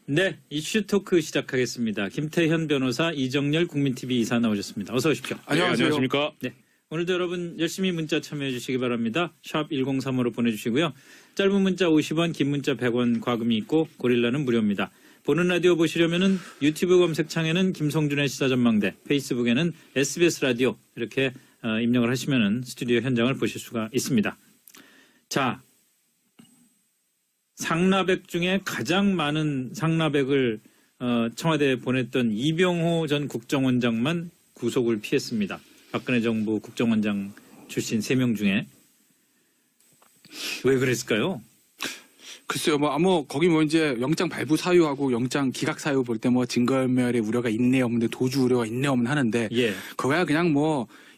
네, 이슈 토크 시작하겠습니다. 김태현 변호사, 이정열 국민TV 이사 나오셨습니다. 어서 오십시오. 안녕하세요. 안녕하십니까. 네, 오늘도 여러분 열심히 문자 참여해 주시기 바랍니다. 샵 1035로 보내주시고요. 짧은 문자 50원, 긴 문자 100원 과금이 있고 고릴라는 무료입니다. 보는 라디오 보시려면은 유튜브 검색창에는 김성준의 시사전망대, 페이스북에는 SBS 라디오 이렇게 입력을 하시면은 스튜디오 현장을 보실 수가 있습니다. 자, 상납액 중에 가장 많은 상납액을 청와대에 보냈던 이병호 전 국정원장만 구속을 피했습니다. 박근혜 정부 국정원장 출신 3명 중에. 왜 그랬을까요? 글쎄요, 거기 이제 영장 발부 사유하고 영장 기각 사유 볼 때 증거인멸의 우려가 있네 없는데 도주 우려가 있네 없는 하는데, 예. 그거야 그냥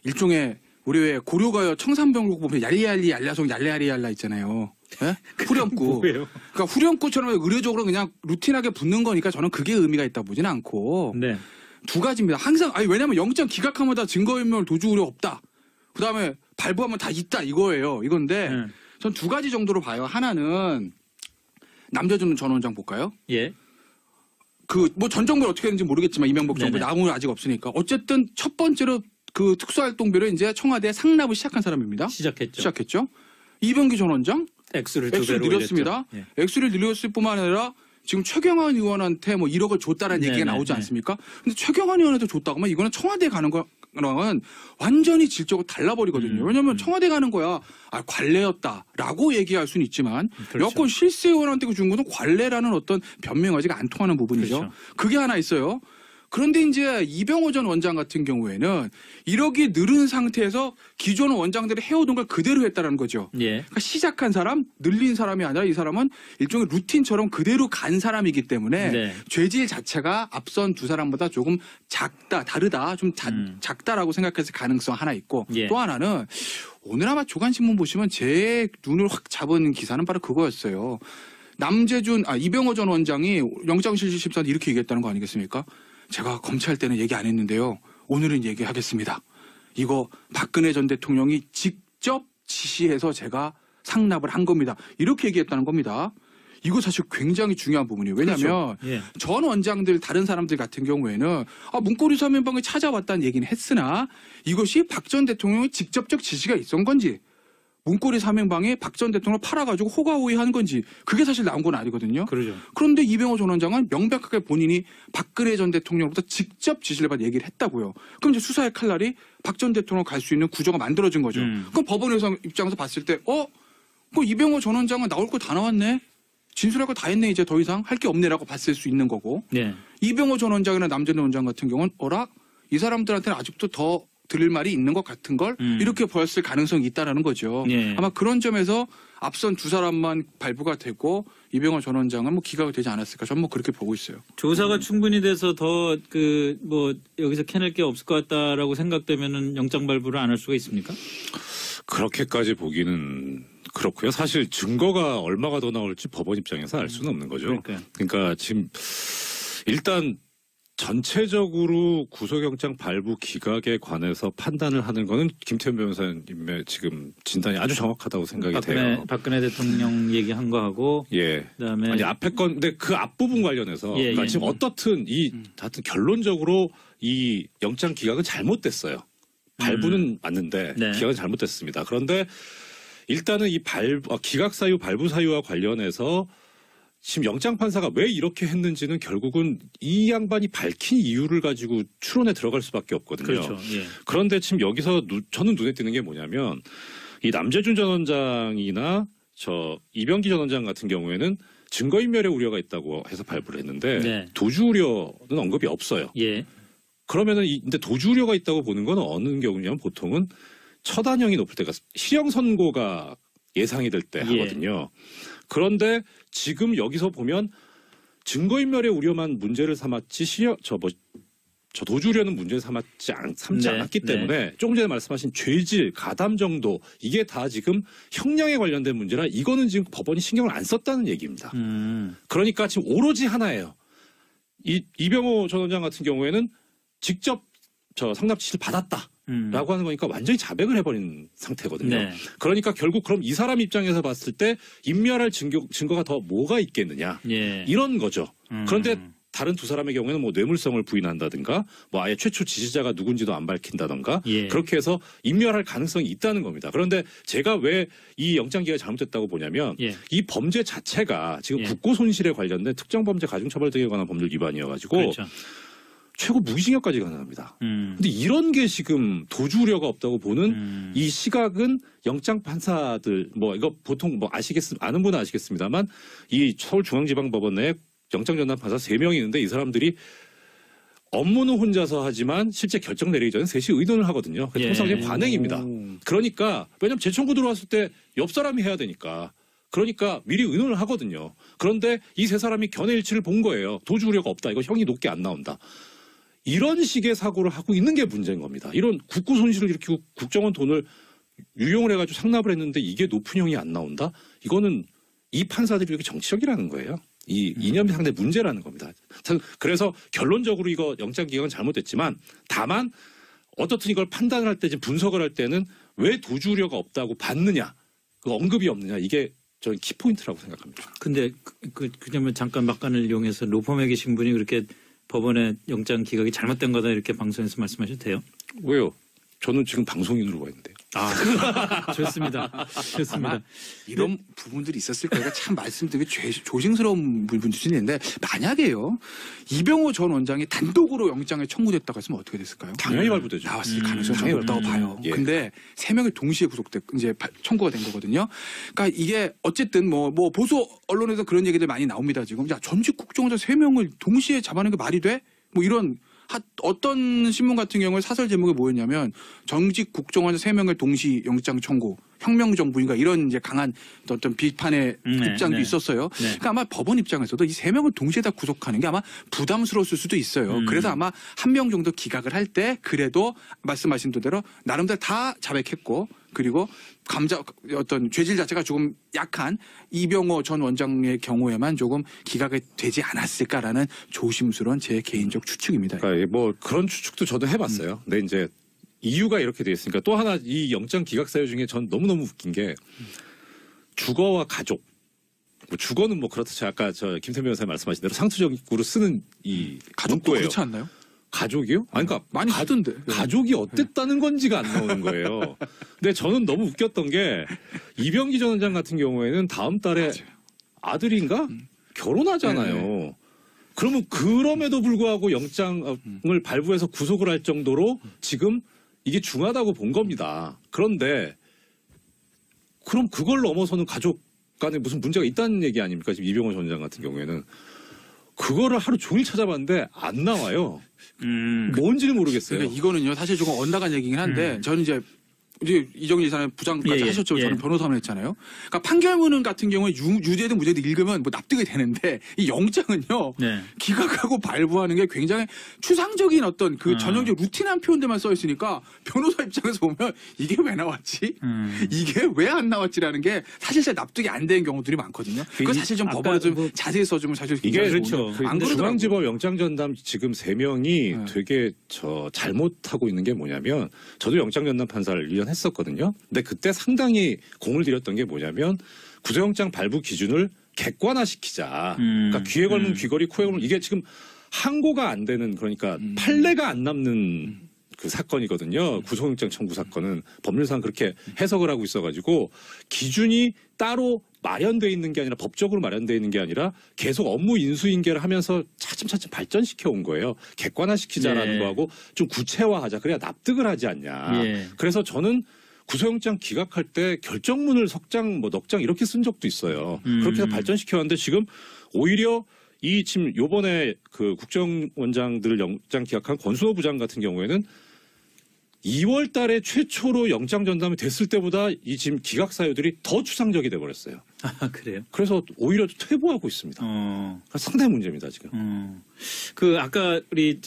일종의 우리 왜 고려가요 청산병국 보면 얄리얄리 얄라송 얄레얄리 얄라 있잖아요. 예? 후렴구. 뭐예요? 그러니까 후렴구처럼 의례적으로 그냥 루틴하게 붙는 거니까 저는 그게 의미가 있다 보지는 않고. 네. 두 가지입니다. 항상 왜냐면 영장 기각하면 다 증거인멸 도주 우려 없다. 그다음에 발부하면 다 있다 이거예요. 이건데 전 두 가지 정도로 봐요. 하나는 남재준 전 원장 볼까요? 예. 전 정부를 어떻게 했는지 모르겠지만 이명박 정부 나무는 아직 없으니까 어쨌든 첫 번째로 그 특수활동비를 이제 청와대에 상납을 시작한 사람입니다. 시작했죠. 이병기 전 원장 액수를 늘렸습니다. 예. 액수를 늘렸을 뿐만 아니라 지금 최경환 의원한테 1억을 줬다라는 얘기가 나오지 않습니까? 근데 최경환 의원한테 줬다고 하면 이거는 청와대에 가는 거랑은 완전히 질적으로 달라버리거든요. 왜냐하면 청와대 가는 거야 관례였다라고 얘기할 수는 있지만 그렇죠. 여권 실세 의원한테 준 거는 관례라는 어떤 변명하지가 안 통하는 부분이죠. 그렇죠. 그게 하나 있어요. 그런데 이제 이병호 전 원장 같은 경우에는 1억이 늘은 상태에서 기존 원장들이 해오던 걸 그대로 했다는 거죠. 예. 그러니까 시작한 사람, 늘린 사람이 아니라 이 사람은 일종의 루틴처럼 그대로 간 사람이기 때문에 네. 죄질 자체가 앞선 두 사람보다 조금 다르다, 좀 작다라고 생각해서 가능성 하나 있고 예. 또 하나는 오늘 아마 조간신문 보시면 제 눈을 확 잡은 기사는 바로 그거였어요. 이병호 전 원장이 영장실질심사한테 이렇게 얘기했다는 거 아니겠습니까? 제가 검찰 때는 얘기 안 했는데요. 오늘은 얘기하겠습니다. 이거 박근혜 전 대통령이 직접 지시해서 제가 상납을 한 겁니다. 이렇게 얘기했다는 겁니다. 이거 사실 굉장히 중요한 부분이에요. 왜냐하면 그렇죠. 예. 전 원장들 다른 사람들 같은 경우에는 문고리 사면방에 찾아왔다는 얘기는 했으나 이것이 박 전 대통령의 직접적 지시가 있었던 건지 문고리 사면방에 박 전 대통령을 팔아가지고 호가호위한 건지 그게 사실 나온 건 아니거든요. 그러죠. 그런데 이병호 전 원장은 명백하게 본인이 박근혜 전 대통령으로부터 직접 지시를 받아 얘기를 했다고요. 그럼 이제 수사의 칼날이 박 전 대통령 갈 수 있는 구조가 만들어진 거죠. 그럼 법원에서 입장에서 봤을 때 이병호 전 원장은 나올 거 다 나왔네. 진술할 거 다 했네. 이제 더 이상 할 게 없네라고 봤을 수 있는 거고. 네. 이병호 전 원장이나 남재준 원장 같은 경우는 이 사람들한테는 아직도 더 들릴 말이 있는 것 같은 걸 이렇게 보였을 가능성이 있다라는 거죠. 예. 아마 그런 점에서 앞선 두 사람만 발부가 되고 이병호 전 원장은 기각이 되지 않았을까 저는 그렇게 보고 있어요. 조사가 충분히 돼서 더 여기서 캐낼 게 없을 것 같다라고 생각되면은 영장 발부를 안 할 수가 있습니까? 그렇게까지 보기는 그렇고요. 사실 증거가 얼마가 더 나올지 법원 입장에서 알 수는 없는 거죠. 그러니까요. 그러니까 지금 일단 전체적으로 구속영장 발부 기각에 관해서 판단을 하는 거는 김태현 변호사님의 지금 진단이 아주 정확하다고 생각이 돼요. 박근혜 대통령 얘기한 거하고 예. 그다음에 아니 앞에 건 근데 그 앞부분 관련해서 그러니까 지금 어떻든 하여튼 결론적으로 이 영장 기각은 잘못됐어요. 발부는 맞는데 네. 기각은 잘못됐습니다. 그런데 일단은 이 기각 사유, 발부 사유와 관련해서 지금 영장 판사가 왜 이렇게 했는지는 결국은 이 양반이 밝힌 이유를 가지고 추론에 들어갈 수밖에 없거든요. 그렇죠. 예. 그런데 지금 여기서 저는 눈에 띄는 게 뭐냐면 이 남재준 전 원장이나 이병기 전 원장 같은 경우에는 증거인멸의 우려가 있다고 해서 발부를 했는데 네. 도주 우려는 언급이 없어요. 예. 그러면은 근데 도주 우려가 있다고 보는 건 어느 경우냐면 보통은 처단형이 높을 때가 실형 선고가 예상이 될 때 하거든요. 그런데 지금 여기서 보면 증거인멸의 우려만 문제를 삼았지 도주 우려는 문제를 삼지 않았기 때문에 조금 전에 말씀하신 죄질, 가담 정도 이게 다 지금 형량에 관련된 문제라 이거는 지금 법원이 신경을 안 썼다는 얘기입니다. 그러니까 지금 오로지 하나예요. 이병호 전 원장 같은 경우에는 직접 상납 지시를 받았다. 라고 하는 거니까 완전히 자백을 해버린 상태거든요. 네. 그러니까 결국 그럼 이 사람 입장에서 봤을 때 인멸할 증거가 더 뭐가 있겠느냐. 예. 이런 거죠. 그런데 다른 두 사람의 경우에는 뭐 뇌물성을 부인한다든가 뭐 아예 최초 지시자가 누군지도 안 밝힌다든가 예. 그렇게 해서 인멸할 가능성이 있다는 겁니다. 그런데 제가 왜 이 영장기각이 잘못됐다고 보냐면 예. 이 범죄 자체가 지금 예. 국고손실에 관련된 특정범죄 가중처벌 등에 관한 법률 위반이어가지고 그렇죠. 최고 무기징역까지 가능합니다. 근데 이런 게 지금 도주 우려가 없다고 보는 이 시각은 영장 판사들 뭐 이거 보통 뭐 아는 분은 아시겠습니다만 이 서울중앙지방법원 내에 영장 전담 판사 3명이 있는데 이 사람들이 업무는 혼자서 하지만 실제 결정 내리기 전에 셋이 의논을 하거든요. 예. 통상적인 관행입니다. 그러니까 왜냐하면 재청구 들어왔을 때 옆 사람이 해야 되니까. 그러니까 미리 의논을 하거든요. 그런데 이 세 사람이 견해일치를 본 거예요. 도주 우려가 없다. 이거 형이 높게 안 나온다. 이런 식의 사고를 하고 있는 게 문제인 겁니다. 이런 국고 손실을 일으키고 국정원 돈을 유용을 해가지고 상납을 했는데 이게 높은 형이 안 나온다? 이거는 이 판사들이 이렇게 정치적이라는 거예요. 이 이념이 상당히 문제라는 겁니다. 그래서 결론적으로 이거 영장기각은 잘못됐지만 다만 어떻든 이걸 판단을 할 때 지금 분석을 할 때는 왜 도주 우려가 없다고 봤느냐 그 언급이 없느냐 이게 저는 키포인트라고 생각합니다. 근데 그냐면 잠깐 막간을 이용해서 로펌에 계신 분이 그렇게 법원의 영장 기각이 잘못된 거다 이렇게 방송에서 말씀하셔도 돼요? 왜요? 저는 지금 방송인으로 와 있는데요. 아, 좋습니다. 좋습니다. 이런 부분들이 있었을 거니까 참 말씀드리기 조심스러운 부분도 있는데 만약에요 이병호 전 원장이 단독으로 영장에 청구됐다고 했으면 어떻게 됐을까요? 당연히 발부되죠. 나왔을 가능성이 당연히 없다고 봐요. 예. 근데 3명이 동시에 이제 청구가 된 거거든요. 그러니까 이게 어쨌든 뭐 보수 언론에서 그런 얘기들 많이 나옵니다. 지금 야 전직 국정원장 3명을 동시에 잡아내는 게 말이 돼? 뭐 이런 어떤 신문 같은 경우에 사설 제목이 뭐였냐면 정직 국정원장 3명을 동시 영장 청구 혁명정부인가 이런 이제 강한 어떤 비판의 입장도 있었어요. 네. 그러니까 아마 법원 입장에서도 이 3명을 동시에 다 구속하는 게 아마 부담스러웠을 수도 있어요. 그래서 아마 1명 정도 기각을 할 때 그래도 말씀하신 대로 나름대로 다 자백했고 그리고 어떤 죄질 자체가 조금 약한 이병호 전 원장의 경우에만 조금 기각이 되지 않았을까라는 조심스러운 제 개인적 추측입니다. 그러니까 뭐 그런 추측도 저도 해봤어요. 근데 이제 이유가 이렇게 돼 있으니까 또 하나 이 영장 기각 사유 중에 전 너무너무 웃긴 게 주거와 가족. 뭐 주거는 뭐 그렇듯이 아까 저 김태민 변호사님 말씀하신 대로 상투적으로 쓰는 이 가족도 문구예요. 그렇지 않나요? 가족이요? 아니 그러니까 많이 하던데. 가족이 어땠다는 건지가 안 나오는 거예요. 근데 저는 너무 웃겼던 게 이병기 전 원장 같은 경우에는 다음 달에 아들인가 결혼하잖아요. 그러면 그럼에도 불구하고 영장을 발부해서 구속을 할 정도로 지금 이게 중하다고 본 겁니다. 그런데 그럼 그걸 넘어서는 가족 간에 무슨 문제가 있다는 얘기 아닙니까? 지금 이병호 전 원장 같은 경우에는 그거를 하루 종일 찾아봤는데 안 나와요. 뭔지는 모르겠어요. 그러니까 이거는요 사실 조금 엇나간 얘기긴 한데 저는 이제 이정일 이사님 부장까지 하셨죠. 저는 변호사만 했잖아요. 그러니까 판결문 같은 경우에 유죄든 무죄든 읽으면 뭐 납득이 되는데 이 영장은요 네. 기각하고 발부하는 게 굉장히 추상적인 어떤 그 전형적 루틴한 표현들만 써 있으니까 변호사 입장에서 보면 이게 왜 나왔지? 이게 왜 안 나왔지라는 게 사실 잘 납득이 안 되는 경우들이 많거든요. 그거 사실 좀 아까 법원에 좀 뭐 자세히 써주면 사실 이게 굉장히 그렇죠. 좋은데 안 근데 그러더라고요. 중앙지법 영장전담 지금 3명이 되게 잘못하고 있는 게 뭐냐면 저도 영장전담 판사를 1년 했었거든요. 근데 그때 상당히 공을 들였던 게 뭐냐면 구속영장 발부 기준을 객관화시키자. 그러니까 귀에 걸면 귀걸이, 코에 걸면 이게 지금 항고가 안 되는 그러니까 판례가 안 남는 그 사건이거든요. 구속영장 청구 사건은 법률상 그렇게 해석을 하고 있어가지고 기준이 따로 마련돼 있는 게 아니라 법적으로 마련돼 있는 게 아니라 계속 업무 인수인계를 하면서 차츰차츰 발전시켜 온 거예요. 객관화시키자라는 네. 거하고 좀 구체화하자. 그래야 납득을 하지 않냐. 예. 그래서 저는 구속영장 기각할 때 결정문을 석장 뭐 넉장 이렇게 쓴 적도 있어요. 그렇게 해서 발전시켜 왔는데 지금 오히려 이 지금 요번에 그 국정원장들 영장 기각한 권순호 부장 같은 경우에는 2월 달에 최초로 영장 전담이 됐을 때보다 이 지금 기각 사유들이 더 추상적이 돼 버렸어요. 아, 그래요? 그래서 오히려 퇴보하고 있습니다. 상당히 문제입니다, 지금. 그 아까 우리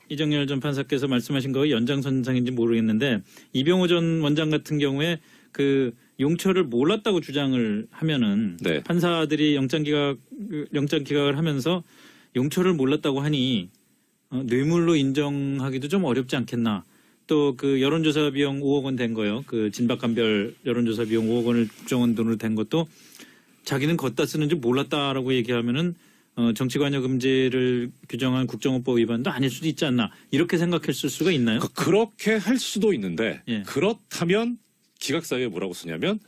이정열 전 판사께서 말씀하신 거 연장선상인지 모르겠는데 이병호 전 원장 같은 경우에 그 용처를 몰랐다고 주장을 하면은 네. 판사들이 영장 기각을 하면서 용처를 몰랐다고 하니 뇌물로 인정하기도 좀 어렵지 않겠나. 또 그 여론조사 비용 5억 원 된 거요. 그 진박감별 여론조사 비용 5억 원을 국정원 돈으로 된 것도 자기는 걷다 쓰는 줄 몰랐다라고 얘기하면은 정치관여 금지를 규정한 국정원법 위반도 아닐 수도 있지 않나 이렇게 생각했을 수가 있나요? 그렇게 할 수도 있는데 예. 그렇다면 기각사유에 뭐라고 쓰냐면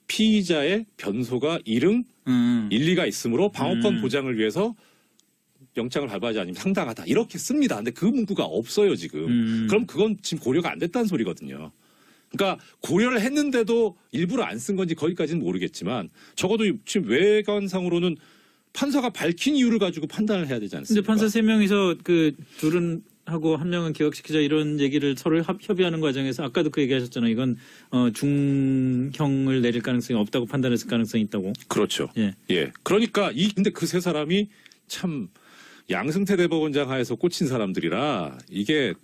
피의자의 변소가 일응 일리가 있으므로 방어권 보장을 위해서 영장을 발부하지 않으면 상당하다 이렇게 씁니다. 근데 그 문구가 없어요 지금. 그럼 그건 지금 고려가 안 됐다는 소리거든요. 그러니까 고려를 했는데도 일부러 안 쓴 건지 거기까지는 모르겠지만 적어도 지금 외관상으로는 판사가 밝힌 이유를 가지고 판단을 해야 되지 않습니까? 근데 판사 3명이서 그 둘은 하고 한 명은 기각시키자 이런 얘기를 서로 협의하는 과정에서 아까도 그 얘기하셨잖아요. 이건 중형을 내릴 가능성이 없다고 판단했을 가능성이 있다고. 그렇죠. 예. 예. 그러니까 근데 그 세 사람이 참 양승태 대법원장 하에서 꽂힌 사람들이라 이게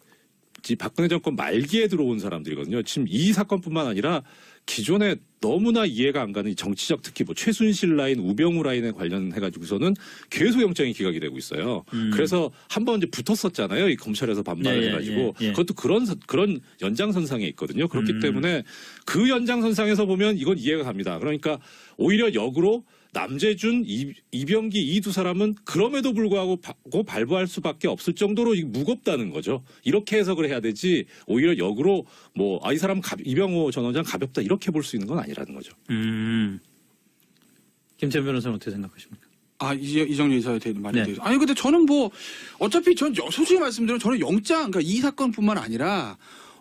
박근혜 정권 말기에 들어온 사람들이거든요. 지금 이 사건뿐만 아니라 기존에 너무나 이해가 안 가는 정치적 특히 뭐 최순실 라인, 우병우 라인에 관련해가지고서는 계속 영장이 기각이 되고 있어요. 그래서 한번 이제 붙었었잖아요. 이 검찰에서 반발을 해가지고 그것도 그런 연장선상에 있거든요. 그렇기 때문에 그 연장선상에서 보면 이건 이해가 갑니다. 그러니까 오히려 역으로 남재준, 이병기 이 두 사람은 그럼에도 불구하고 발부할 수밖에 없을 정도로 무겁다는 거죠. 이렇게 해석을 해야 되지 오히려 역으로 뭐 이 사람 이병호 전 원장 가볍다 이렇게 볼 수 있는 건 아니라는 거죠. 김천 변호사는 어떻게 생각하십니까? 이정렬 이사에 대한 말이 네. 대해서. 아니 근데 저는 뭐 어차피 전 솔직히 말씀드리면 저는 영장 그러니까 이 사건뿐만 아니라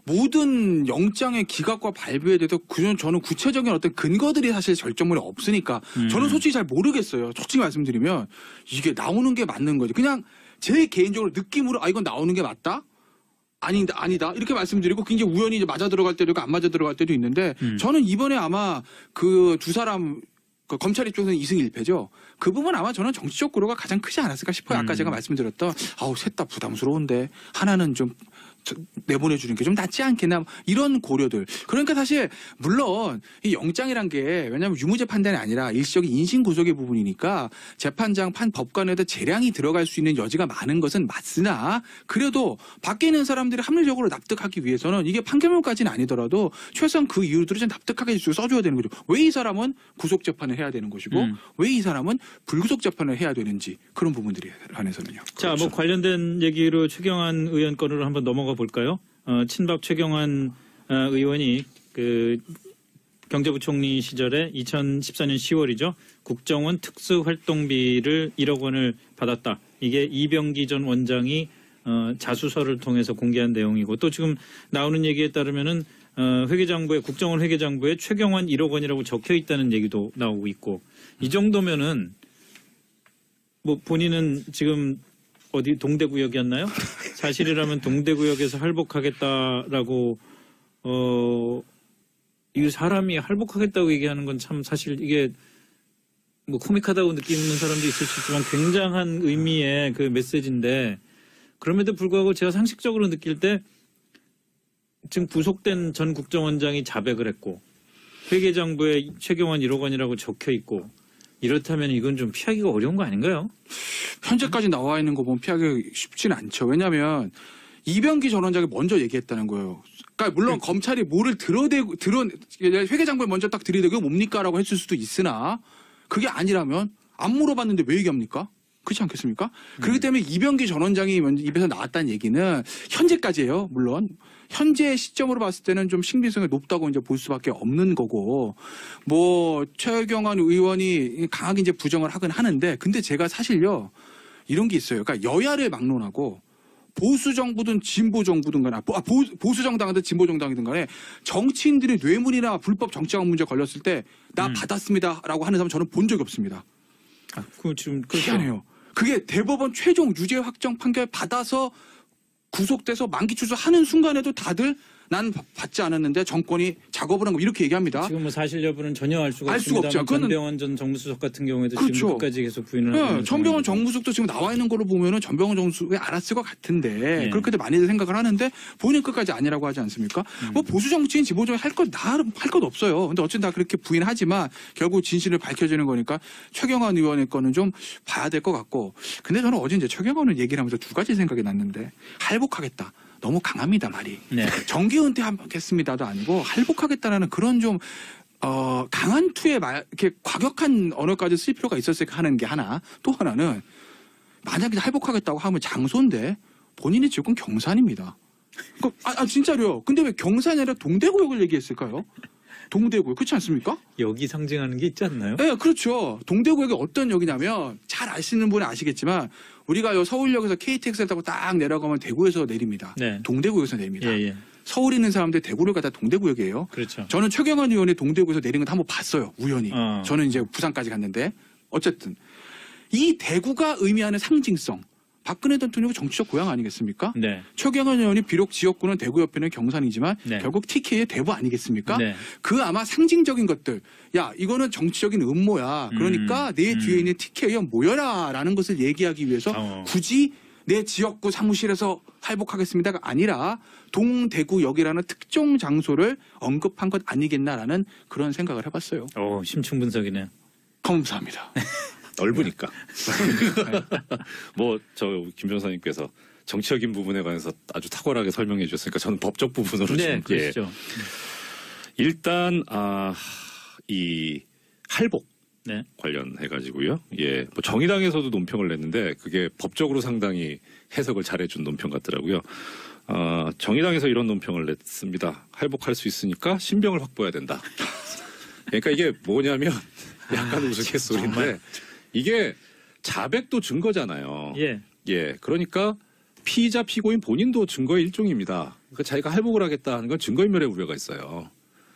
모든 영장의 기각과 발부에 대해서 저는 구체적인 어떤 근거들이 사실 결정물에 없으니까 저는 솔직히 잘 모르겠어요. 솔직히 말씀드리면 이게 나오는 게 맞는 거지. 그냥 제 개인적으로 느낌으로 이건 나오는 게 맞다? 아니다. 이렇게 말씀드리고 굉장히 우연히 이제 맞아 들어갈 때도 있고 안 맞아 들어갈 때도 있는데 저는 이번에 아마 그 두 사람 검찰 입장에서는 2승 1패죠. 그 부분 아마 저는 정치적 고려가 가장 크지 않았을까 싶어요. 아까 제가 말씀드렸던 셋 다 부담스러운데 하나는 좀 내보내주는 게 좀 낫지 않겠나 이런 고려들. 그러니까 사실 물론 이 영장이란 게 왜냐하면 유무죄 판단이 아니라 일시적인 인신구속의 부분이니까 재판장 법관에도 재량이 들어갈 수 있는 여지가 많은 것은 맞으나 그래도 밖에 있는 사람들이 합리적으로 납득하기 위해서는 이게 판결문까지는 아니더라도 최소한 그 이유들을 좀 납득하게 써줘야 되는 거죠. 왜 이 사람은 구속 재판을 해야 되는 것이고 왜 이 사람은 불구속 재판을 해야 되는지 그런 부분들에 한해서는요. 자, 그렇죠. 뭐 관련된 얘기로 최경환 의원 건으로 한번 넘어가 볼까요? 친박 최경환 의원이 그 경제부총리 시절에 2014년 10월이죠. 국정원 특수활동비를 1억 원을 받았다. 이게 이병기 전 원장이 자수서를 통해서 공개한 내용이고 또 지금 나오는 얘기에 따르면은 회계장부에 국정원 회계장부에 최경환 1억 원이라고 적혀 있다는 얘기도 나오고 있고 이 정도면은 뭐 본인은 지금 어디 동대구역이었나요? 사실이라면 동대구역에서 할복하겠다라고 이 사람이 할복하겠다고 얘기하는 건 참 사실 이게 뭐 코믹하다고 느끼는 사람도 있을 수 있지만 굉장한 의미의 그 메시지인데 그럼에도 불구하고 제가 상식적으로 느낄 때 지금 구속된 전 국정원장이 자백을 했고 회계장부에 최경환 1억 원이라고 적혀 있고 이렇다면 이건 좀 피하기가 어려운 거 아닌가요? 현재까지 나와 있는 거 보면 피하기 쉽지는 않죠. 왜냐하면 이병기 전 원장이 먼저 얘기했다는 거예요. 그러니까 물론 검찰이 뭐를 회계장부에 먼저 딱 들이대고 뭡니까라고 했을 수도 있으나 그게 아니라면 안 물어봤는데 왜 얘기합니까? 그렇지 않겠습니까? 그렇기 때문에 이병기 전 원장이 먼저 입에서 나왔다는 얘기는 현재까지예요. 물론 현재 시점으로 봤을 때는 좀 신빙성이 높다고 이제 볼 수밖에 없는 거고 뭐 최경환 의원이 강하게 이제 부정을 하긴 하는데 근데 제가 사실요 이런 게 있어요. 그러니까 여야를 막론하고 보수 정부든 진보 정부든 간에 보수 정당이든 진보 정당이든 간에 정치인들이 뇌물이나 불법 정치학 문제 걸렸을 때 나 받았습니다라고 하는 사람 저는 본 적이 없습니다. 그 지금 희한해요. 그게 대법원 최종 유죄 확정 판결 받아서 구속돼서 만기 출소하는 순간에도 다들 난 받지 않았는데 정권이 작업을 한 거 이렇게 얘기합니다. 지금 뭐 사실 여부는 전혀 알 수가 알 수가 없습니다. 없죠. 전병헌 전 정무수석 같은 경우에도 그렇죠. 지금 끝까지 계속 부인을 하고 있는 전병헌 상황이고. 정무수석도 지금 나와 있는 걸로 보면은 전병헌 정무수석이 알았을 것 같은데 예. 그렇게도 많이들 생각을 하는데 본인 끝까지 아니라고 하지 않습니까? 뭐 보수 정치인 진보 정치인 할 것 없어요. 근데 어쨌든 다 그렇게 부인하지만 결국 진실을 밝혀지는 거니까 최경환 의원의 거는 좀 봐야 될 것 같고 근데 저는 어제 이제 최경환 의원 얘기를 하면서 두 가지 생각이 났는데 할복하겠다. 너무 강합니다, 말이. 네. 정기 은퇴하겠습니다도 아니고 할복하겠다라는 그런 좀 강한 투에 이렇게 과격한 언어까지 쓸 필요가 있었을까 하는 게 하나. 또 하나는 만약에 할복하겠다고 하면 장소인데 본인의 지역은 경산입니다. 진짜로요. 근데 왜 경산이 아니라 동대구역을 얘기했을까요? 동대구역 그렇지 않습니까? 여기 상징하는 게 있지 않나요? 네, 그렇죠. 동대구역이 어떤 역이냐면 잘 아시는 분은 아시겠지만 우리가 요 서울역에서 KTX를 타고 딱 내려가면 대구에서 내립니다. 네. 동대구역에서 내립니다. 예, 예. 서울에 있는 사람들 대구를 가다 동대구역이에요. 그렇죠. 저는 최경환 의원이 동대구에서 내린 건 한번 봤어요. 우연히. 어. 저는 이제 부산까지 갔는데 어쨌든 이 대구가 의미하는 상징성. 박근혜 대통령의 정치적 고향 아니겠습니까? 네. 최경환 의원이 비록 지역구는 대구 옆에는 경산이지만 네. 결국 TK의 대구 아니겠습니까? 네. 그 아마 상징적인 것들. 야, 이거는 정치적인 음모야. 그러니까 내 뒤에 있는 TK에 모여라라는 것을 얘기하기 위해서 굳이 내 지역구 사무실에서 할복하겠습니다가 아니라 동대구역이라는 특정 장소를 언급한 것 아니겠나라는 그런 생각을 해봤어요. 심층 분석이네요. 감사합니다. 넓으니까. 뭐 저 김 변호사님께서 정치적인 부분에 관해서 아주 탁월하게 설명해 주셨으니까 저는 법적 부분으로 네, 좀 그렇죠. 일단 이 할복 네. 관련해 가지고요. 예. 뭐 정의당에서도 논평을 냈는데 그게 법적으로 상당히 해석을 잘해준 논평 같더라고요. 정의당에서 이런 논평을 냈습니다. 할복할 수 있으니까 신병을 확보해야 된다. 그러니까 이게 뭐냐면 약간 우스갯소리인데 정말. 이게 자백도 증거잖아요. 예. 예. 그러니까 피의자 피고인 본인도 증거의 일종입니다. 그러니까 자기가 할복을 하겠다 하는 건 증거인멸의 우려가 있어요.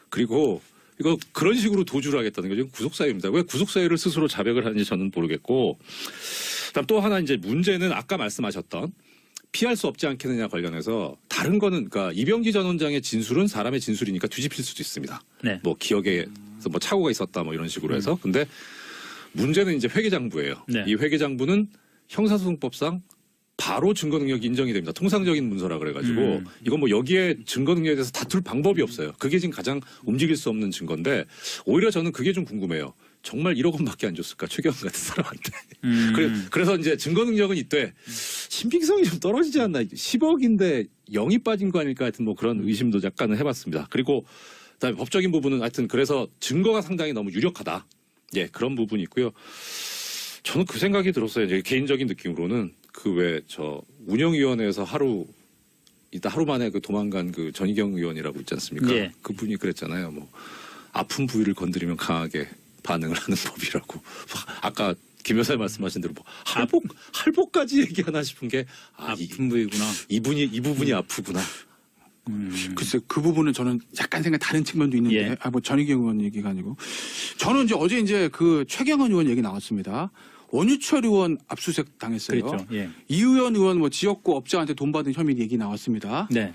그리고 이거 그런 식으로 도주를 하겠다는 게 지금 구속사유입니다. 왜 구속사유를 스스로 자백을 하는지 저는 모르겠고. 그다음 또 하나 이제 문제는 아까 말씀하셨던 피할 수 없지 않겠느냐 관련해서 다른 거는 그러니까 이병기 전 원장의 진술은 사람의 진술이니까 뒤집힐 수도 있습니다. 네. 뭐 기억에 뭐 착오가 있었다 뭐 이런 식으로 해서. 근데 문제는 이제 회계장부예요. 네. 이 회계장부는 형사소송법상 바로 증거 능력이 인정이 됩니다. 통상적인 문서라 그래가지고 이건 뭐 여기에 증거 능력에 대해서 다툴 방법이 없어요. 그게 지금 가장 움직일 수 없는 증거인데 오히려 저는 그게 좀 궁금해요. 정말 1억 원밖에 안 줬을까 최경환 같은 사람한테. 그래서 이제 증거 능력은 이때 신빙성이 좀 떨어지지 않나. 10억인데 0이 빠진 거 아닐까 하여튼 뭐 그런 의심도 약간은 해봤습니다. 그리고 그다음에 법적인 부분은 하여튼 그래서 증거가 상당히 너무 유력하다. 예, 그런 부분이 있고요. 저는 그 생각이 들었어요. 이제 개인적인 느낌으로는 그 왜 저 운영위원회에서 하루 만에 그 도망간 그 전희경 의원이라고 있지 않습니까? 예. 그분이 그랬잖아요. 뭐 아픈 부위를 건드리면 강하게 반응을 하는 법이라고. 아까 김 여사님 말씀하신 대로 뭐 할복까지 얘기하나 싶은 게 아픈 부위구나. 이 부분이 아프구나. 글쎄 그 부분은 저는 약간 다른 측면도 있는데 예. 뭐 전희경 의원 얘기가 아니고 저는 이제 어제 이제 그 최경환 의원 얘기 나왔습니다. 원유철 의원 압수수색 당했어요. 그렇죠. 예. 이의원 의원 뭐 지역구 업자한테 돈 받은 혐의 얘기 나왔습니다. 네.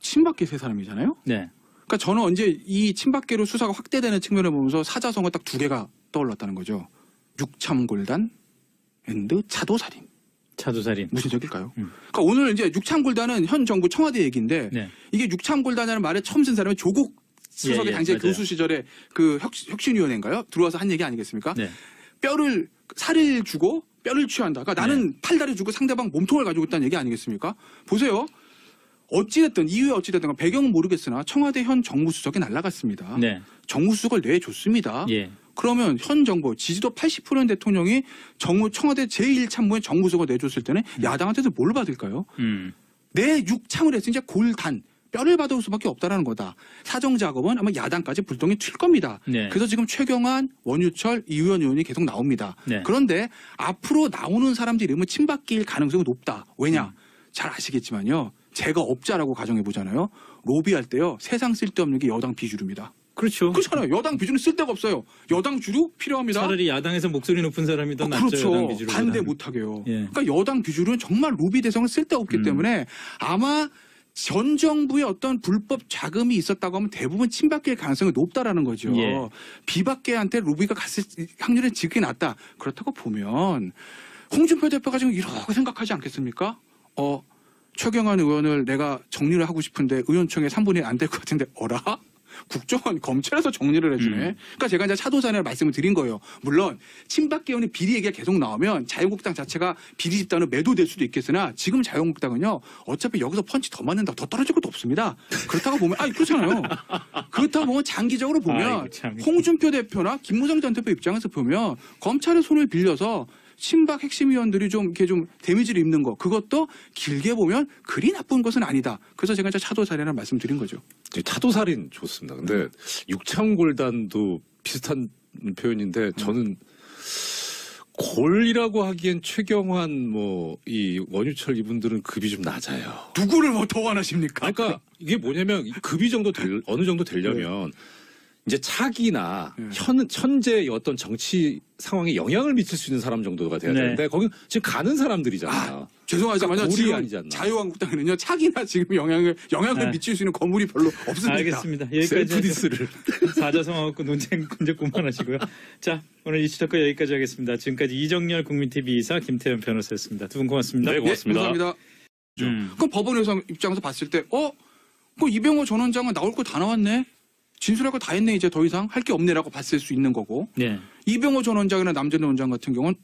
친박계 세 사람이잖아요. 네. 그러니까 저는 언제 이 친박계로 수사가 확대되는 측면을 보면서 사자성어 딱 2개가 떠올랐다는 거죠. 육참골단 앤드 차도살인. 차도살인. 무슨 적일까요? 그러니까 오늘 이제 육참골단은 현 정부 청와대 얘기인데 네. 이게 육참골단이라는 말을 처음 쓴 사람이 조국 수석의 예, 당시에 맞아요. 교수 시절에 그 혁신위원회인가요? 들어와서 한 얘기 아니겠습니까? 네. 살을 주고 뼈를 취한다. 그러니까 나는 팔다리 주고 상대방 몸통을 가지고 있다는 얘기 아니겠습니까? 보세요. 어찌됐든 이유에 어찌됐든 배경은 모르겠으나 청와대 현 정무수석이 날아갔습니다. 네. 정무수석을 내줬습니다. 예. 그러면 현 정부 지지도 80%인 대통령이 청와대 제1참모의 정무수석을 내줬을 때는 야당한테서 뭘 받을까요? 내 육참을 했으니 이제 골단 뼈를 받을 수밖에 없다라는 거다. 사정 작업은 아마 야당까지 불똥이 튈 겁니다. 네. 그래서 지금 최경환, 원유철, 이의원 의원이 계속 나옵니다. 네. 그런데 앞으로 나오는 사람들 이름은 친박계일 가능성이 높다. 왜냐? 잘 아시겠지만요. 제가 업자라고 가정해 보잖아요. 로비할 때요. 세상 쓸데없는 게 여당 비주류입니다. 그렇죠. 그렇잖아요. 여당 비주류 쓸데가 없어요. 여당 주류 필요합니다. 차라리 야당에서 목소리 높은 사람이 더 낫죠. 여당 그렇죠. 비주류보다. 반대 못하게요. 예. 그러니까 여당 비주류는 정말 로비 대상은 쓸데없기 때문에 아마 전 정부의 어떤 불법 자금이 있었다고 하면 대부분 친박계일 가능성이 높다라는 거죠. 예. 비박계한테 로비가 갔을 확률은 지극히 낮다. 그렇다고 보면 홍준표 대표가 지금 이렇게 생각하지 않겠습니까? 최경환 의원을 내가 정리를 하고 싶은데 의원총회 3분의 1 안 될 것 같은데 어라? 국정원 검찰에서 정리를 해주네. 그러니까 제가 이제 차도산에 말씀을 드린 거예요. 물론 친박 계열의 비리 얘기가 계속 나오면 자유한국당 자체가 비리 집단으로 매도될 수도 있겠으나 지금 자유한국당은요 어차피 여기서 펀치 더 맞는다 더 떨어질 것도 없습니다. 그렇다고 보면 그렇잖아요. 그렇다고 보면 장기적으로 보면 아이고, 참. 홍준표 대표나 김무성 전 대표 입장에서 보면 검찰의 손을 빌려서 친박 핵심 위원들이 좀 이렇게 좀 데미지를 입는 거 그것도 길게 보면 그리 나쁜 것은 아니다. 그래서 제가 이제 차도살이라는 말씀드린 거죠. 차도살인 좋습니다. 근데 육창골단도 비슷한 표현인데 저는 골이라고 하기엔 최경환 이 원유철 이분들은 급이 좀 낮아요. 누구를 뭐 더 원하십니까? 그러니까 이게 뭐냐면 급이 정도 어느 정도 되려면 이제 차기나 현재 어떤 정치 상황에 영향을 미칠 수 있는 사람 정도가 돼야 네. 되는데 거기 지금 가는 사람들이잖아요. 죄송하지만요. 골이 지금 아니지 않나. 자유한국당에는요 차기나 지금 영향을 네. 미칠 수 있는 건물이 별로 없습니다. 알겠습니다. 여기까지 셀프디스를. 사자성어갖고 논쟁 이제 그만하시고요. 자, 오늘 이슈 토크 여기까지 하겠습니다. 지금까지 이정열 국민TV 이사 김태현 변호사였습니다. 두 분 고맙습니다. 네, 고맙습니다. 감사합니다. 그럼 법원에서 입장에서 봤을 때 그 이병호 전 원장은 나올 거 다 나왔네. 진술할 거 다 했네. 이제 더 이상 할 게 없네라고 봤을 수 있는 거고. 네. 이병호 전 원장이나 남재현 원장 같은 경우는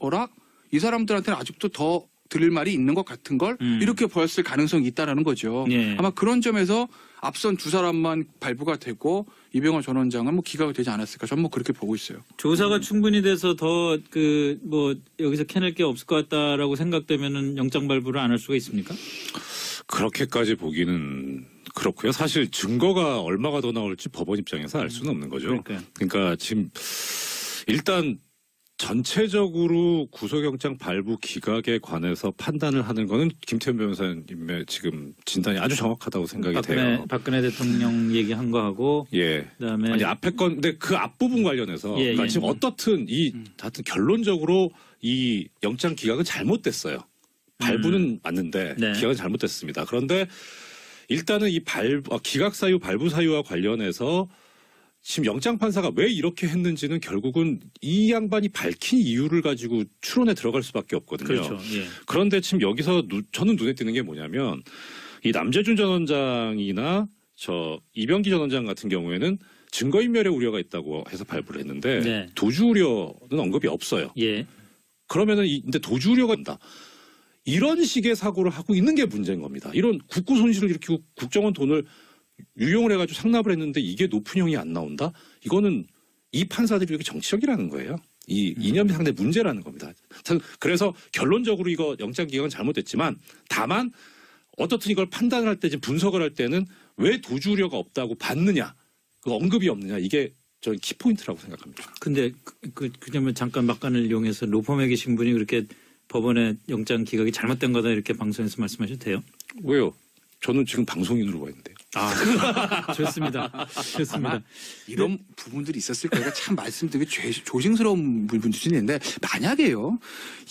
이 사람들한테는 아직도 더 들을 말이 있는 것 같은 걸 이렇게 보였을 가능성이 있다라는 거죠. 예. 아마 그런 점에서 앞선 두 사람만 발부가 되고 이병호 전 원장은 기각이 되지 않았을까. 저는 그렇게 보고 있어요. 조사가 충분히 돼서 더 여기서 캐낼 게 없을 것 같다라고 생각되면은 영장 발부를 안 할 수가 있습니까? 그렇게까지 보기는 그렇고요. 사실 증거가 얼마가 더 나올지 법원 입장에서 알 수는 없는 거죠. 그러니까 지금 일단 전체적으로 구속영장 발부 기각에 관해서 판단을 하는 거는 김태현 변호사님의 지금 진단이 아주 정확하다고 생각이 돼요. 박근혜 대통령 얘기한 거하고 그다음에 아니 앞에 건 근데 그 앞부분 관련해서 그러니까 지금 어떻든 하여튼 결론적으로 이 영장 기각은 잘못됐어요. 발부는 맞는데 기각은 잘못됐습니다. 그런데 일단은 이 기각 사유, 발부 사유와 관련해서 지금 영장 판사가 왜 이렇게 했는지는 결국은 이 양반이 밝힌 이유를 가지고 추론에 들어갈 수밖에 없거든요. 그렇죠. 그런데 지금 여기서 저는 눈에 띄는 게 뭐냐면 이 남재준 전 원장이나 이병기 전 원장 같은 경우에는 증거인멸의 우려가 있다고 해서 발부를 했는데 도주 우려는 언급이 없어요. 그러면은 근데 도주 우려가 있다. 이런 식의 사고를 하고 있는 게 문제인 겁니다. 이런 국고 손실을 일으키고 국정원 돈을 유용을 해가지고 상납을 했는데 이게 높은 형이 안 나온다? 이거는 이 판사들이 이렇게 정치적이라는 거예요. 이 이념이 상당히 문제라는 겁니다. 그래서 결론적으로 이거 영장 기각은 잘못됐지만 다만 어떻든 이걸 판단을 할 때 지금 분석을 할 때는 왜 도주 우려가 없다고 봤느냐, 그 언급이 없느냐 이게 저는 키포인트라고 생각합니다. 근데 그냐면 잠깐 막간을 이용해서 로펌에 계신 분이 그렇게 법원의 영장 기각이 잘못된 거다 이렇게 방송에서 말씀하셔도 돼요? 왜요? 저는 지금 방송인으로 와 있는데요. 좋습니다. 좋습니다. 이런 부분들이 있었을 거니까 참 말씀드리기 조심스러운 부분 수준인데 만약에요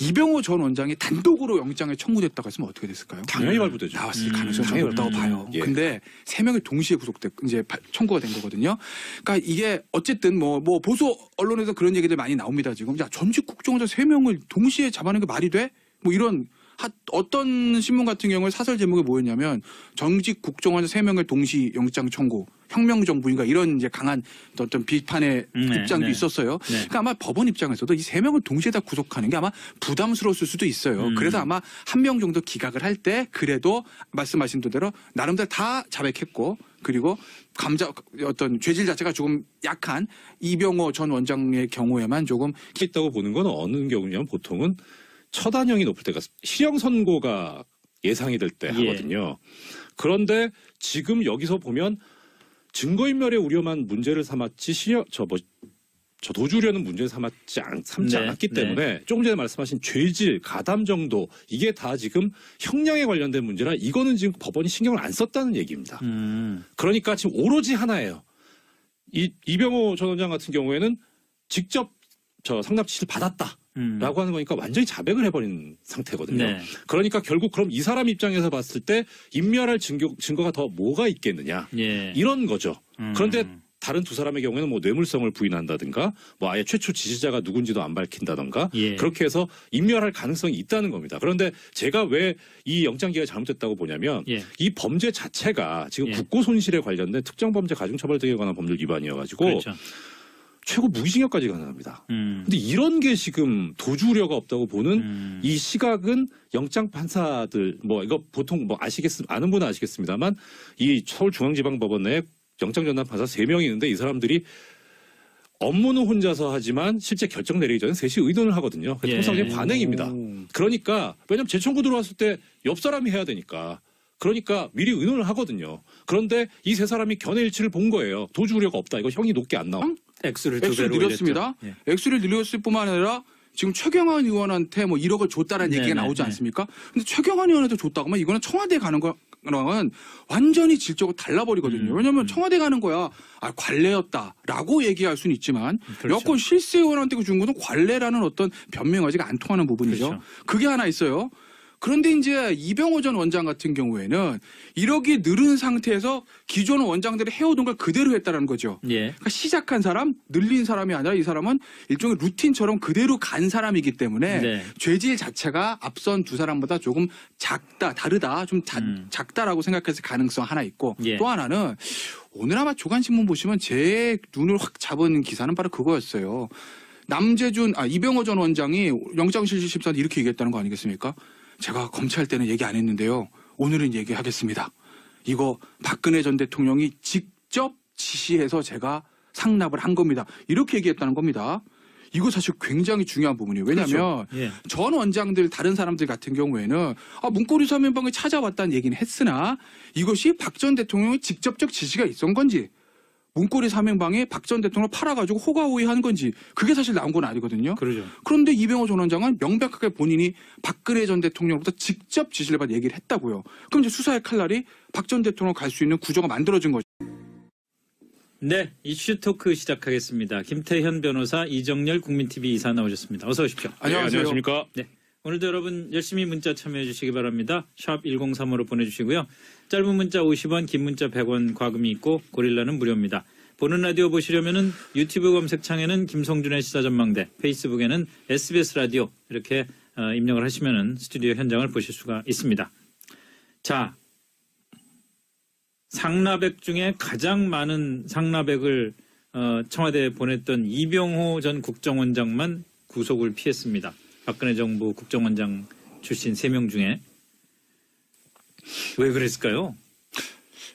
이병호 전 원장이 단독으로 영장에 청구됐다고 했으면 어떻게 됐을까요? 당연히 발부되죠. 나왔을 가능성이 좀 높다고 봐요. 예. 근데 3명이 동시에 이제 청구가 된 거거든요. 그러니까 이게 어쨌든 보수 언론에서 그런 얘기들 많이 나옵니다. 지금 전직 국정원장 3명을 동시에 잡아낸 게 말이 돼? 이런 어떤 신문 같은 경우에 사설 제목이 뭐였냐면 전직 국정원 3명을 동시 영장 청구 혁명정부인가 이런 이제 강한 어떤 비판의 입장도 있었어요. 그러니까 아마 법원 입장에서도 이 3명을 동시에 다 구속하는 게 아마 부담스러웠을 수도 있어요. 그래서 아마 1명 정도 기각을 할 때 그래도 말씀하신 대로 나름대로 다 자백했고 그리고 어떤 죄질 자체가 조금 약한 이병호 전 원장의 경우에만 조금 있다고 보는 건 어느 경우냐면 보통은 처단형이 높을 때가 실형 선고가 예상이 될 때 하거든요. 그런데 지금 여기서 보면 증거인멸의 우려만 문제를 삼았지 도주 우려는 문제를 삼지 않았기 때문에 조금 전에 말씀하신 죄질, 가담 정도 이게 다 지금 형량에 관련된 문제라 이거는 지금 법원이 신경을 안 썼다는 얘기입니다. 그러니까 지금 오로지 하나예요. 이병호 전 원장 같은 경우에는 직접 상납 지시를 받았다. 라고 하는 거니까 완전히 자백을 해버린 상태거든요. 그러니까 결국 그럼 이 사람 입장에서 봤을 때 인멸할 증거가 더 뭐가 있겠느냐 이런 거죠. 그런데 다른 두 사람의 경우에는 뭐 뇌물성을 부인한다든가 뭐 아예 최초 지시자가 누군지도 안 밝힌다든가 예. 그렇게 해서 인멸할 가능성이 있다는 겁니다. 그런데 제가 왜 이 영장기가 잘못됐다고 보냐면 예. 이 범죄 자체가 지금 예. 국고 손실에 관련된 특정범죄 가중처벌 등에 관한 법률 위반이어가지고 그렇죠. 최고 무기징역까지 가능합니다. 근데 이런 게 지금 도주 우려가 없다고 보는 이 시각은 영장 판사들 뭐 이거 보통 뭐 아는 분은 아시겠습니다만 이 서울중앙지방법원 내에 영장 전담 판사 3명이 있는데 이 사람들이 업무는 혼자서 하지만 실제 결정 내리기 전에 셋이 의논을 하거든요. 예. 통상적인 관행입니다. 그러니까 왜냐면 재청구 들어왔을 때 옆 사람이 해야 되니까. 그러니까 미리 의논을 하거든요. 그런데 이 세 사람이 견해일치를 본 거예요. 도주 우려가 없다. 이거 형이 높게 안 나와. 액수를 두 액수를 배로 늘렸습니다. 올렸죠. 예. 액수를 늘렸을 뿐만 아니라 지금 최경환 의원한테 뭐 1억을 줬다라는 네, 얘기가 네, 나오지 네. 않습니까? 근데 최경환 의원한테 줬다고 하면 이거는 청와대에 가는 거랑은 완전히 질적으로 달라버리거든요. 왜냐하면 청와대 가는 거야 관례였다라고 얘기할 수는 있지만 그렇죠. 여권 실세 의원한테 준 거는 관례라는 어떤 변명 의지가 안 통하는 부분이죠. 그렇죠. 그게 하나 있어요. 그런데 이제 이병호 전 원장 같은 경우에는 1억이 늘은 상태에서 기존 원장들이 해오던 걸 그대로 했다는 거죠. 예. 그러니까 시작한 사람, 늘린 사람이 아니라 이 사람은 일종의 루틴처럼 그대로 간 사람이기 때문에 네. 죄질 자체가 앞선 두 사람보다 조금 다르다, 좀 작다라고 생각해서 가능성 하나 있고 예. 또 하나는 오늘 아마 조간신문 보시면 제 눈을 확 잡은 기사는 바로 그거였어요. 이병호 전 원장이 영장실질심사한테 이렇게 얘기했다는 거 아니겠습니까? 제가 검찰 때는 얘기 안 했는데요. 오늘은 얘기하겠습니다. 이거 박근혜 전 대통령이 직접 지시해서 제가 상납을 한 겁니다. 이렇게 얘기했다는 겁니다. 이거 사실 굉장히 중요한 부분이에요. 왜냐하면 그렇죠. 예. 전 원장들 다른 사람들 같은 경우에는 문고리 사면방에 찾아왔다는 얘기는 했으나 이것이 박 전 대통령의 직접적 지시가 있었던 건지 문고리 사면방에 박 전 대통령을 팔아가지고 호가호위한 건지 그게 사실 나온 건 아니거든요. 그러죠. 그런데 이병호 전 원장은 명백하게 본인이 박근혜 전 대통령으로부터 직접 지시를 받아 얘기를 했다고요. 그럼 이제 수사의 칼날이 박 전 대통령 갈 수 있는 구조가 만들어진 거죠. 네, 이슈 토크 시작하겠습니다. 김태현 변호사, 이정열 국민TV 이사 나오셨습니다. 어서 오십시오. 안녕하세요. 안녕하십니까? 네. 오늘도 여러분 열심히 문자 참여해 주시기 바랍니다. 샵 1035로 보내주시고요. 짧은 문자 50원, 긴 문자 100원 과금이 있고 고릴라는 무료입니다. 보는 라디오 보시려면은 유튜브 검색창에는 김성준의 시사전망대, 페이스북에는 SBS 라디오 이렇게 입력을 하시면은 스튜디오 현장을 보실 수가 있습니다. 자, 상납액 중에 가장 많은 상납액을 청와대에 보냈던 이병호 전 국정원장만 구속을 피했습니다. 박근혜 정부 국정원장 출신 3명 중에. 왜 그랬을까요?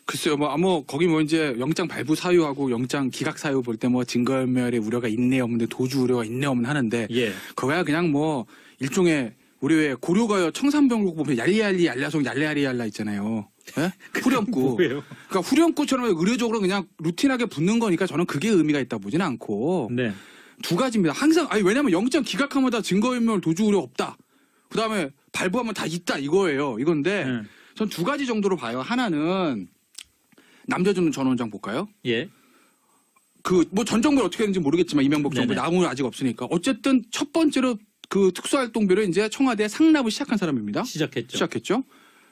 글쎄요, 거기 이제 영장 발부 사유하고 영장 기각 사유 볼 때 증거인멸의 우려가 있네 없는데 도주 우려가 있네 없는 하는데 예. 그거야 그냥 일종의 우리 왜 고려가요 청산병국 보면 얄리얄리 얄라송 얄레알리 얄라 있잖아요. 예? 후렴구. 뭐예요? 그러니까 후렴구처럼 의례적으로 그냥 루틴하게 붙는 거니까 저는 그게 의미가 있다 보지는 않고 네. 두 가지입니다. 항상 왜냐면 영장 기각하면 다 증거인멸 도주 우려 없다. 그다음에 발부하면 다 있다 이거예요. 이건데 네. 전 두 가지 정도로 봐요. 하나는 남재준 전 원장 볼까요? 예. 전 정부를 어떻게 했는지 모르겠지만 이명박 정부 네네. 나무는 아직 없으니까 어쨌든 첫 번째로 특수활동비를 이제 청와대에 상납을 시작한 사람입니다. 시작했죠. 시작했죠.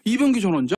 이병기 전 원장